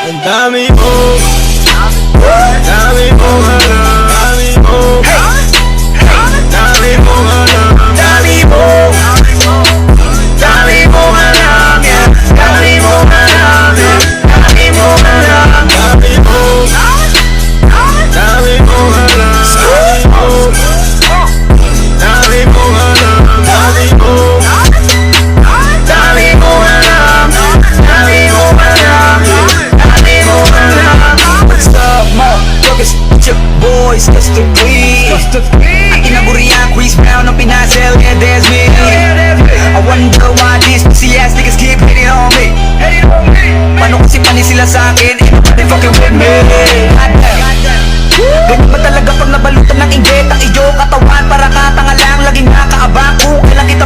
Ang dami mo, dami mo alam, dami mo, dami mo alam, dami mo, dami mo alam, dami mo alam, dami mo alam, dami mo, dami mo alam, dami mo alam, dami mo, dami mo alam, dami mo alam, dami mo alam. What's up, motherfuckers? It's your boys, just the Aking naburihan, Chris Brown ang pinasel, yeah, there's me. I wonder why these pussy ass niggas keep hitting on me. Paano kasi panis sila sa'kin, ain't nobody fucking with me. Ganyan ba talaga pag nabalutan ng inggit ang iyong katawan? Para katanga lang, laging nakaabang. Kung kailan kita